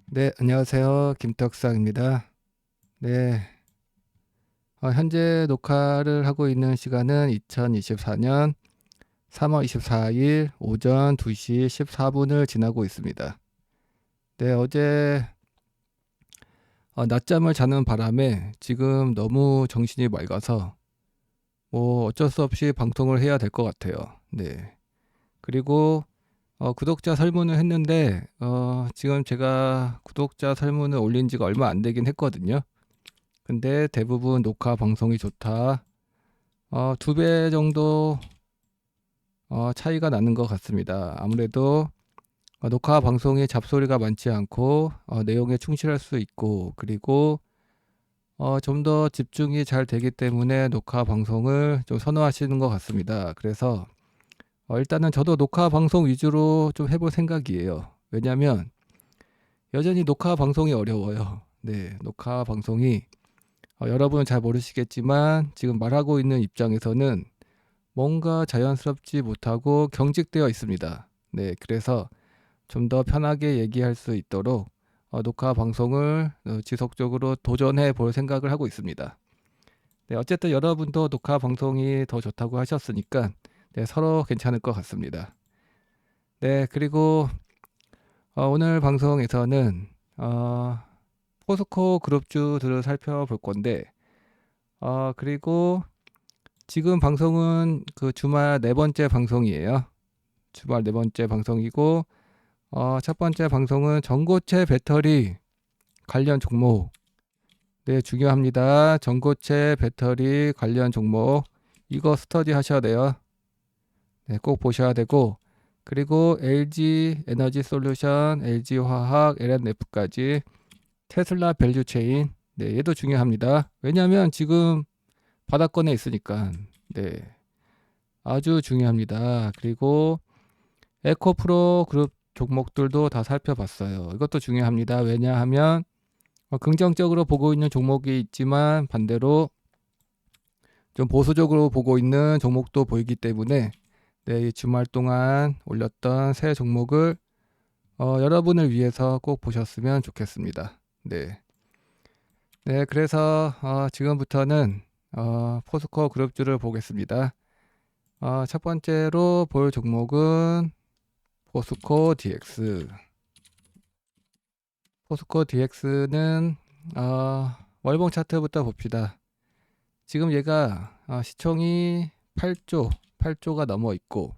네, 안녕하세요. 김떡상입니다. 네, 현재 녹화를 하고 있는 시간은 2024년 3월 24일 오전 2시 14분을 지나고 있습니다. 네, 어제 낮잠을 자는 바람에 지금 너무 정신이 맑아서 뭐 어쩔 수 없이 방송을 해야 될 것 같아요. 네, 그리고 구독자 설문을 했는데 지금 제가 구독자 설문을 올린 지가 얼마 안 되긴 했거든요. 근데 대부분 녹화 방송이 좋다. 2배 정도 차이가 나는 것 같습니다. 아무래도 녹화 방송에 잡소리가 많지 않고 내용에 충실할 수 있고, 그리고 좀 더 집중이 잘 되기 때문에 녹화 방송을 좀 선호하시는 것 같습니다. 그래서 일단은 저도 녹화 방송 위주로 좀 해볼 생각이에요. 왜냐하면 여전히 녹화 방송이 어려워요. 네, 녹화 방송이 여러분은 잘 모르시겠지만 지금 말하고 있는 입장에서는 뭔가 자연스럽지 못하고 경직되어 있습니다. 네, 그래서 좀 더 편하게 얘기할 수 있도록 녹화 방송을 지속적으로 도전해 볼 생각을 하고 있습니다. 네, 어쨌든 여러분도 녹화 방송이 더 좋다고 하셨으니까 네, 서로 괜찮을 것 같습니다. 네, 그리고 오늘 방송에서는 포스코 그룹주들을 살펴볼 건데 그리고 지금 방송은 그 주말 네 번째 방송이에요. 주말 네 번째 방송이고 첫 번째 방송은 전고체 배터리 관련 종목. 네, 중요합니다. 전고체 배터리 관련 종목. 이거 스터디 하셔야 돼요. 네, 꼭 보셔야 되고. 그리고 LG 에너지 솔루션, LG 화학, LNF까지 테슬라 밸류 체인. 네, 얘도 중요합니다. 왜냐하면 지금 바닥권에 있으니까. 네, 아주 중요합니다. 그리고 에코프로 그룹 종목들도 다 살펴봤어요. 이것도 중요합니다. 왜냐하면 긍정적으로 보고 있는 종목이 있지만 반대로 좀 보수적으로 보고 있는 종목도 보이기 때문에 네, 이 주말 동안 올렸던 새 종목을 여러분을 위해서 꼭 보셨으면 좋겠습니다. 네, 네, 그래서 지금부터는 포스코 그룹주를 보겠습니다. 첫 번째로 볼 종목은 포스코 DX. 포스코 DX는 월봉 차트부터 봅시다. 지금 얘가 시총이 8조가 넘어 있고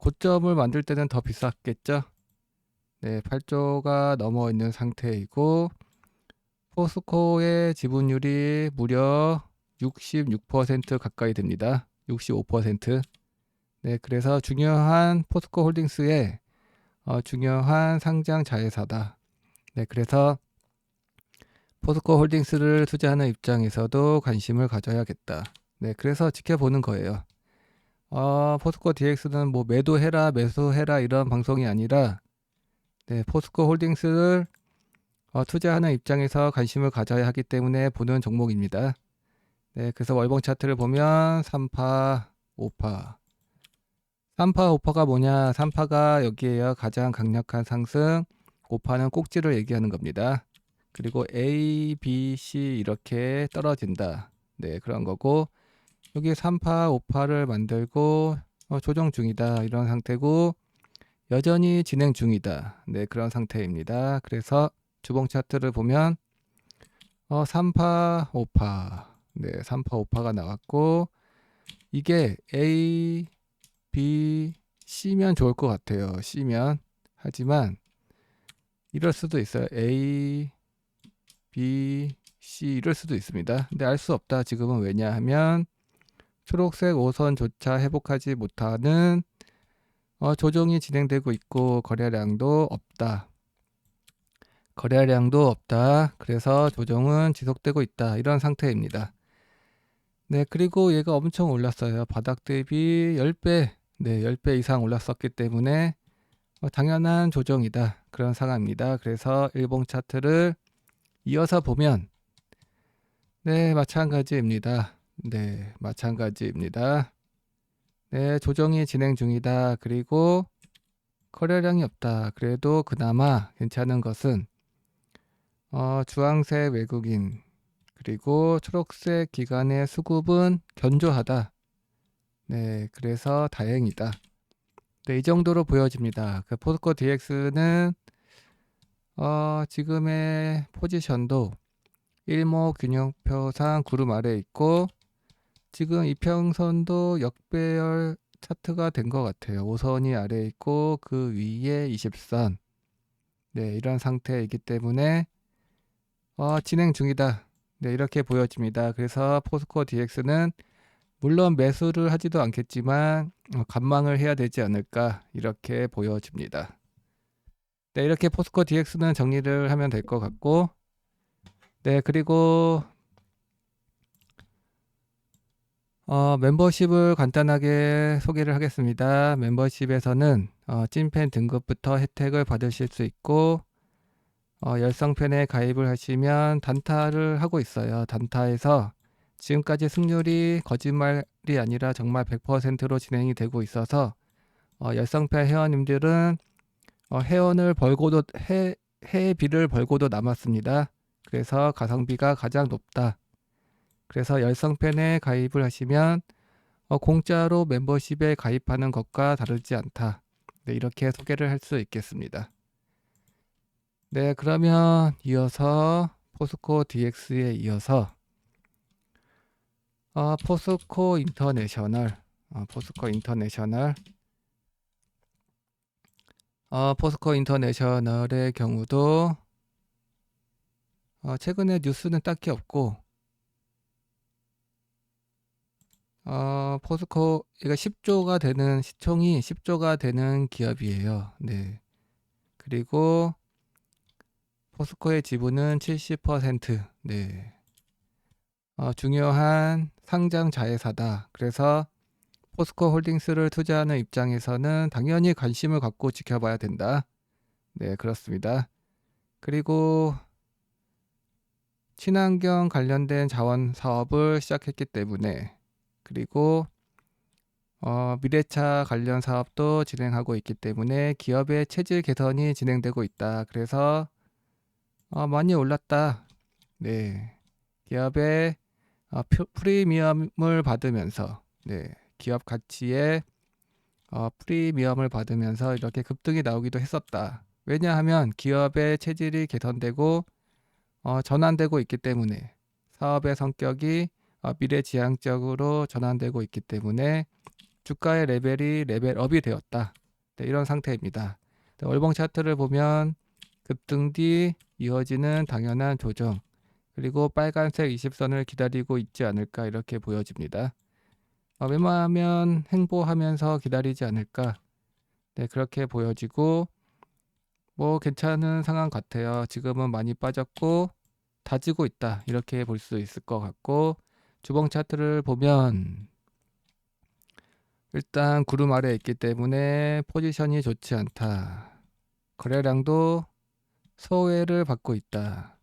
고점을 만들 때는 더 비쌌겠죠. 네, 8조가 넘어 있는 상태이고 포스코의 지분율이 무려 66% 가까이 됩니다. 65%. 네, 그래서 중요한 포스코 홀딩스의 중요한 상장 자회사다. 네, 그래서 포스코 홀딩스를 투자하는 입장에서도 관심을 가져야겠다. 네, 그래서 지켜보는 거예요. 포스코 DX는 뭐 매도해라, 매수해라 이런 방송이 아니라 네, 포스코 홀딩스를 투자하는 입장에서 관심을 가져야 하기 때문에 보는 종목입니다. 네, 그래서 월봉 차트를 보면 3파, 5파. 3파, 5파가 뭐냐? 3파가 여기에요. 가장 강력한 상승. 5파는 꼭지를 얘기하는 겁니다. 그리고 A, B, C 이렇게 떨어진다. 네, 그런 거고 여기 3파, 5파를 만들고 조정 중이다. 이런 상태고 여전히 진행 중이다. 네, 그런 상태입니다. 그래서 주봉 차트를 보면 3파, 5파. 네, 3파, 5파가 나왔고 이게 A, B, C면 좋을 것 같아요. C면. 하지만 이럴 수도 있어요. A, B, C 이럴 수도 있습니다. 근데 알 수 없다. 지금은 왜냐하면 초록색 5선조차 회복하지 못하는 조정이 진행되고 있고 거래량도 없다. 거래량도 없다. 그래서 조정은 지속되고 있다. 이런 상태입니다. 네, 그리고 얘가 엄청 올랐어요. 바닥 대비 10배, 네, 10배 이상 올랐었기 때문에 당연한 조정이다. 그런 상황입니다. 그래서 일봉 차트를 이어서 보면 네, 마찬가지입니다. 네, 마찬가지입니다. 네, 조정이 진행 중이다. 그리고 거래량이 없다. 그래도 그나마 괜찮은 것은 주황색 외국인 그리고 초록색 기관의 수급은 견조하다. 네, 그래서 다행이다. 네, 이 정도로 보여집니다. 그 포스코 DX는 지금의 포지션도 일목균형표상 구름 아래에 있고 지금 이평선도 역배열 차트가 된 것 같아요. 5선이 아래에 있고 그 위에 20선. 네, 이런 상태이기 때문에 진행 중이다. 네, 이렇게 보여집니다. 그래서 포스코 DX는 물론 매수를 하지도 않겠지만 관망을 해야 되지 않을까 이렇게 보여집니다. 네, 이렇게 포스코 DX는 정리를 하면 될 것 같고 네, 그리고 멤버십을 간단하게 소개를 하겠습니다. 멤버십에서는 찐팬 등급부터 혜택을 받으실 수 있고 열성팬에 가입을 하시면 단타를 하고 있어요. 단타에서 지금까지 승률이 거짓말이 아니라 정말 100%로 진행이 되고 있어서 열성팬 회원님들은 회원을 벌고도 회비를 벌고도 남았습니다. 그래서 가성비가 가장 높다. 그래서 열성팬에 가입을 하시면 공짜로 멤버십에 가입하는 것과 다르지 않다. 네, 이렇게 소개를 할 수 있겠습니다. 네, 그러면 이어서 포스코 DX에 이어서 포스코 인터내셔널, 포스코 인터내셔널의 경우도 최근에 뉴스는 딱히 없고 포스코 이거 10조가 되는 시총이 10조가 되는 기업이에요. 네. 그리고 포스코의 지분은 70%. 네. 중요한 상장 자회사다. 그래서 포스코 홀딩스를 투자하는 입장에서는 당연히 관심을 갖고 지켜봐야 된다. 네, 그렇습니다. 그리고 친환경 관련된 자원 사업을 시작했기 때문에 그리고 미래차 관련 사업도 진행하고 있기 때문에 기업의 체질 개선이 진행되고 있다. 그래서 많이 올랐다. 네, 기업의 프리미엄을 받으면서 네, 기업 가치에 프리미엄을 받으면서 이렇게 급등이 나오기도 했었다. 왜냐하면 기업의 체질이 개선되고 전환되고 있기 때문에 사업의 성격이 미래지향적으로 전환되고 있기 때문에 주가의 레벨이 레벨업이 되었다. 네, 이런 상태입니다. 네, 월봉 차트를 보면 급등 뒤 이어지는 당연한 조정 그리고 빨간색 20선을 기다리고 있지 않을까 이렇게 보여집니다. 웬만하면 횡보하면서 기다리지 않을까 네, 그렇게 보여지고 뭐 괜찮은 상황 같아요. 지금은 많이 빠졌고 다지고 있다 이렇게 볼 수 있을 것 같고 주봉 차트를 보면 일단 구름 아래에 있기 때문에 포지션이 좋지 않다. 거래량도 소외를 받고 있다.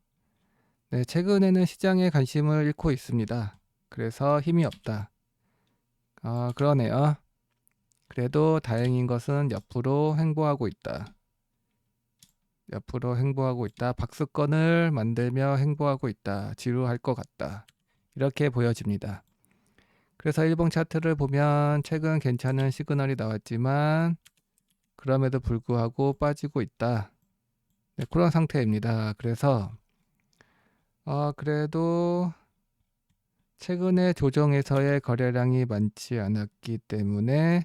네, 최근에는 시장에 관심을 잃고 있습니다. 그래서 힘이 없다. 그러네요. 그래도 다행인 것은 옆으로 횡보하고 있다. 옆으로 횡보하고 있다. 박스권을 만들며 횡보하고 있다. 지루할 것 같다. 이렇게 보여집니다. 그래서 일봉 차트를 보면 최근 괜찮은 시그널이 나왔지만 그럼에도 불구하고 빠지고 있다. 네, 그런 상태입니다. 그래서 그래도 최근에 조정에서의 거래량이 많지 않았기 때문에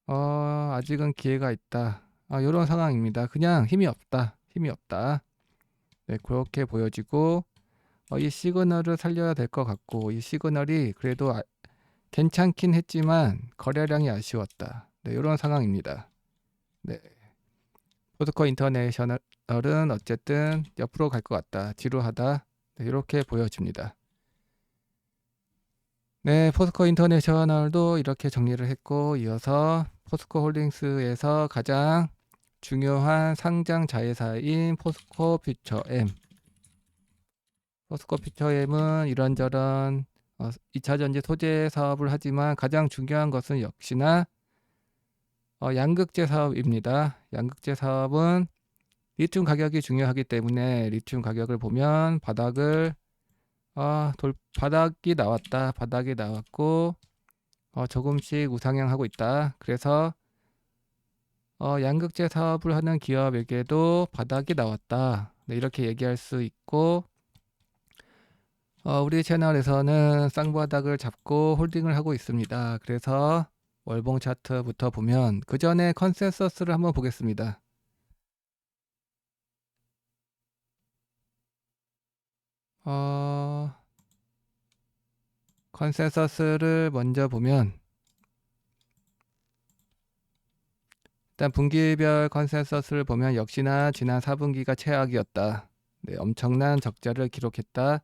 아직은 기회가 있다. 이런 상황입니다. 그냥 힘이 없다. 힘이 없다. 네, 그렇게 보여지고 이 시그널을 살려야 될 것 같고 이 시그널이 그래도 괜찮긴 했지만 거래량이 아쉬웠다. 네, 이런 상황입니다. 네, 포스코 인터내셔널은 어쨌든 옆으로 갈 것 같다. 지루하다. 네, 이렇게 보여집니다. 네, 포스코 인터내셔널도 이렇게 정리를 했고 이어서 포스코 홀딩스에서 가장 중요한 상장 자회사인 포스코 퓨처엠. 포스코 퓨처엠은 이런저런 2차 전지 소재 사업을 하지만 가장 중요한 것은 역시나 양극재 사업입니다. 양극재 사업은 리튬 가격이 중요하기 때문에 리튬 가격을 보면 바닥이 나왔다. 바닥이 나왔고 조금씩 우상향하고 있다. 그래서 양극재 사업을 하는 기업에게도 바닥이 나왔다. 네, 이렇게 얘기할 수 있고 우리 채널에서는 쌍바닥을 잡고 홀딩을 하고 있습니다. 그래서 월봉 차트부터 보면 그 전에 컨센서스를 한번 보겠습니다. 컨센서스를 먼저 보면 일단 분기별 컨센서스를 보면 역시나 지난 4분기가 최악이었다. 네, 엄청난 적자를 기록했다.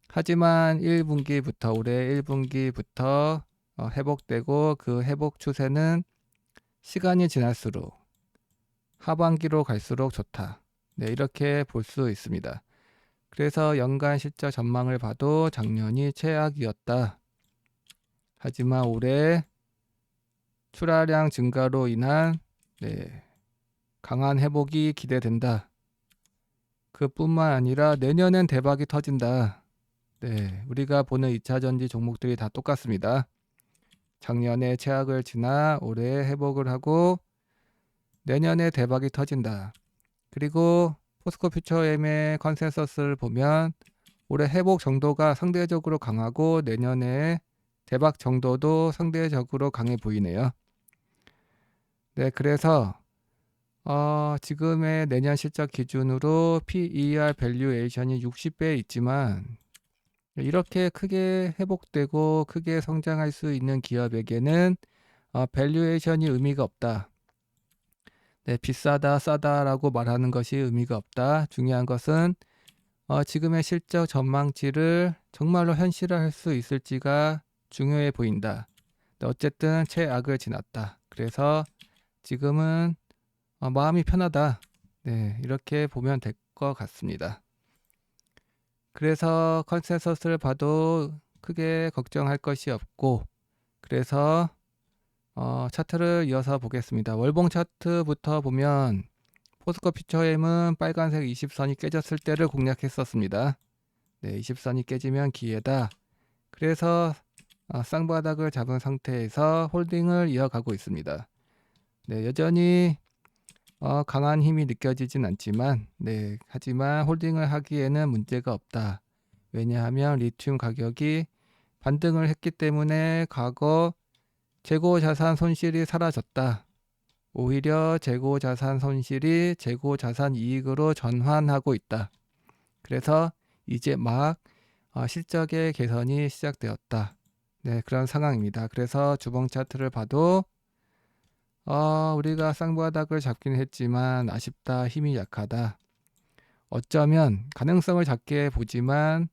하지만 1분기부터 올해 1분기부터 회복되고 그 회복 추세는 시간이 지날수록 하반기로 갈수록 좋다. 네, 이렇게 볼 수 있습니다. 그래서 연간 실적 전망을 봐도 작년이 최악이었다. 하지만 올해 출하량 증가로 인한 강한 회복이 기대된다. 그뿐만 아니라 내년엔 대박이 터진다. 네, 우리가 보는 2차전지 종목들이 다 똑같습니다. 작년에 최악을 지나 올해 회복을 하고 내년에 대박이 터진다. 그리고 포스코 퓨처엠의 컨센서스를 보면 올해 회복 정도가 상대적으로 강하고 내년에 대박 정도도 상대적으로 강해 보이네요. 네, 그래서 지금의 내년 실적 기준으로 PER 밸류에이션이 60배 있지만 이렇게 크게 회복되고 크게 성장할 수 있는 기업에게는 밸류에이션이 의미가 없다. 네, 비싸다, 싸다라고 말하는 것이 의미가 없다. 중요한 것은 지금의 실적 전망치를 정말로 현실화할 수 있을지가 중요해 보인다. 네, 어쨌든 최악을 지났다. 그래서 지금은 마음이 편하다. 네, 이렇게 보면 될 것 같습니다. 그래서 컨센서스를 봐도 크게 걱정할 것이 없고 그래서 차트를 이어서 보겠습니다. 월봉 차트부터 보면 포스코 퓨처엠은 빨간색 20선이 깨졌을 때를 공략했었습니다. 네, 20선이 깨지면 기회다. 그래서 쌍바닥을 잡은 상태에서 홀딩을 이어가고 있습니다. 네, 여전히 강한 힘이 느껴지진 않지만 하지만 홀딩을 하기에는 문제가 없다. 왜냐하면 리튬 가격이 반등을 했기 때문에 과거 재고 자산 손실이 사라졌다. 오히려 재고 자산 손실이 재고 자산 이익으로 전환하고 있다. 그래서 이제 막 실적의 개선이 시작되었다. 네, 그런 상황입니다. 그래서 주봉 차트를 봐도 우리가 쌍바닥을 잡긴 했지만 아쉽다, 힘이 약하다. 어쩌면 가능성을 작게 보지만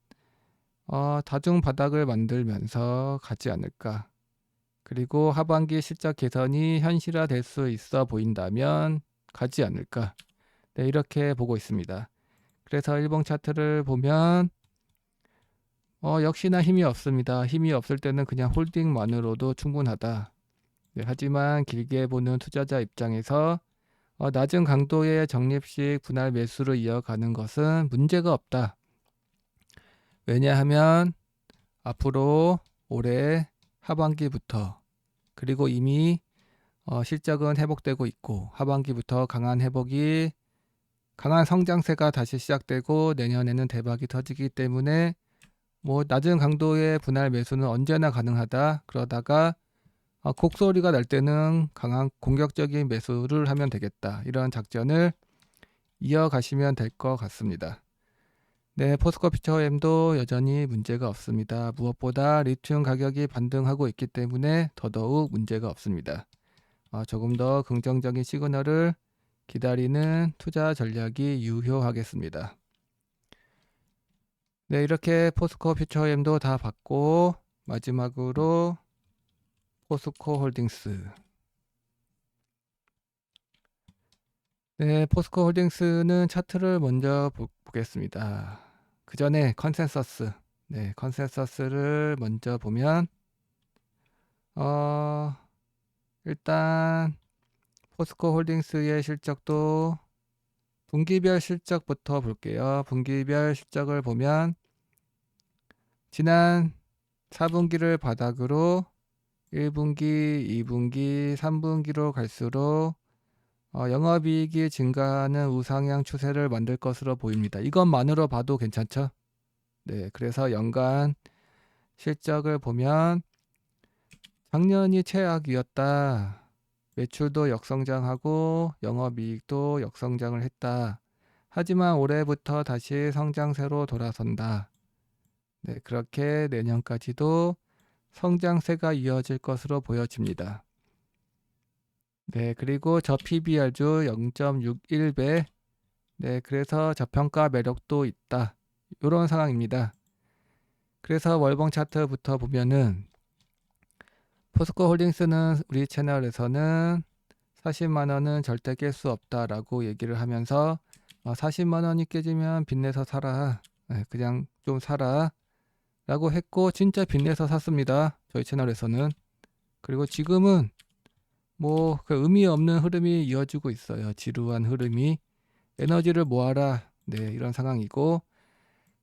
다중 바닥을 만들면서 가지 않을까. 그리고 하반기 실적 개선이 현실화될 수 있어 보인다면 가지 않을까. 네, 이렇게 보고 있습니다. 그래서 일봉 차트를 보면 역시나 힘이 없습니다. 힘이 없을 때는 그냥 홀딩만으로도 충분하다. 네, 하지만 길게 보는 투자자 입장에서 낮은 강도의 적립식 분할 매수를 이어가는 것은 문제가 없다. 왜냐하면 앞으로 올해 하반기부터 그리고 이미 실적은 회복되고 있고 하반기부터 강한 성장세가 다시 시작되고 내년에는 대박이 터지기 때문에 낮은 강도의 분할 매수는 언제나 가능하다. 그러다가 곡소리가 날 때는 강한 공격적인 매수를 하면 되겠다. 이런 작전을 이어가시면 될 것 같습니다. 네, 포스코 퓨처엠도 여전히 문제가 없습니다. 무엇보다 리튬 가격이 반등하고 있기 때문에 더더욱 문제가 없습니다. 조금 더 긍정적인 시그널을 기다리는 투자 전략이 유효하겠습니다. 네, 이렇게 포스코 퓨처엠도 다 봤고 마지막으로 포스코 홀딩스. 네, 포스코 홀딩스는 차트를 먼저 보겠습니다. 그 전에 컨센서스. 네, 컨센서스를 먼저 보면 일단 포스코 홀딩스의 실적도 분기별 실적부터 볼게요. 분기별 실적을 보면 지난 4분기를 바닥으로 1분기, 2분기, 3분기로 갈수록 영업이익이 증가하는 우상향 추세를 만들 것으로 보입니다. 이것만으로 봐도 괜찮죠? 네, 그래서 연간 실적을 보면 작년이 최악이었다. 매출도 역성장하고 영업이익도 역성장을 했다. 하지만 올해부터 다시 성장세로 돌아선다. 네, 그렇게 내년까지도 성장세가 이어질 것으로 보여집니다. 네, 그리고 저 PBR도 0.61배. 네, 그래서 저평가 매력도 있다. 이런 상황입니다. 그래서 월봉 차트부터 보면은 포스코 홀딩스는 우리 채널에서는 40만 원은 절대 깰 수 없다라고 얘기를 하면서 40만 원이 깨지면 빚내서 사라. 네, 그냥 좀 사라. 라고 했고 진짜 빚내서 샀습니다. 저희 채널에서는. 그리고 지금은 뭐 그 의미 없는 흐름이 이어지고 있어요. 지루한 흐름이. 에너지를 모아라. 네, 이런 상황이고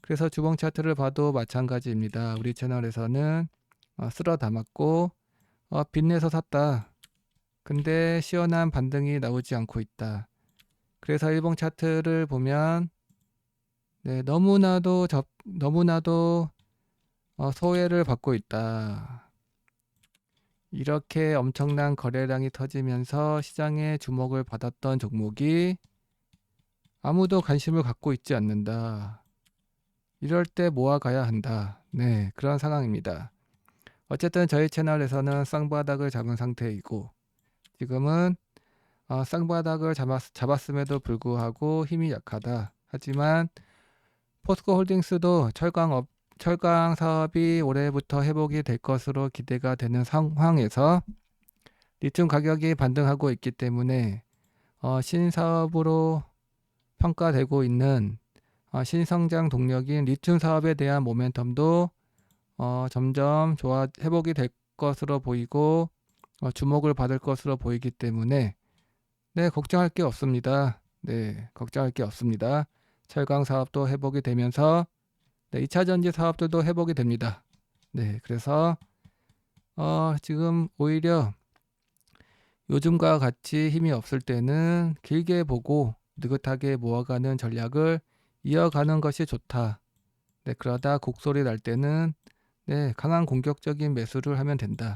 그래서 주봉 차트를 봐도 마찬가지입니다. 우리 채널에서는 쓸어 담았고 빚내서 샀다. 근데 시원한 반등이 나오지 않고 있다. 그래서 일봉 차트를 보면 네, 너무나도 소외를 받고 있다. 이렇게 엄청난 거래량이 터지면서 시장에 주목을 받았던 종목이 아무도 관심을 갖고 있지 않는다. 이럴 때 모아가야 한다. 네, 그런 상황입니다. 어쨌든 저희 채널에서는 쌍바닥을 잡은 상태이고 지금은 쌍바닥을 잡았음에도 불구하고 힘이 약하다. 하지만 포스코 홀딩스도 철강 사업이 올해부터 회복이 될 것으로 기대가 되는 상황에서 리튬 가격이 반등하고 있기 때문에 신사업으로 평가되고 있는 신성장 동력인 리튬 사업에 대한 모멘텀도 점점 회복이 될 것으로 보이고 주목을 받을 것으로 보이기 때문에 네, 걱정할 게 없습니다. 네, 걱정할 게 없습니다. 철강 사업도 회복이 되면서 네, 2차 전지 사업들도 회복이 됩니다. 네, 그래서 지금 오히려 요즘과 같이 힘이 없을 때는 길게 보고 느긋하게 모아가는 전략을 이어가는 것이 좋다. 네, 그러다 곡소리 날 때는 네, 강한 공격적인 매수를 하면 된다.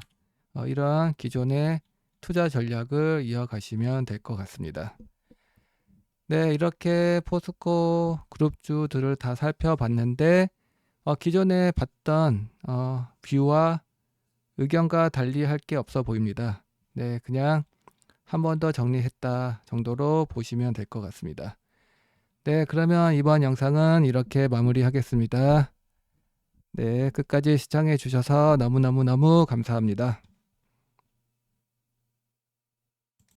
이러한 기존의 투자 전략을 이어가시면 될 것 같습니다. 네, 이렇게 포스코 그룹주들을 다 살펴봤는데 기존에 봤던 뷰와 의견과 달리 할 게 없어 보입니다. 네, 그냥 한 번 더 정리했다 정도로 보시면 될 것 같습니다. 네, 그러면 이번 영상은 이렇게 마무리하겠습니다. 네, 끝까지 시청해 주셔서 너무너무 감사합니다.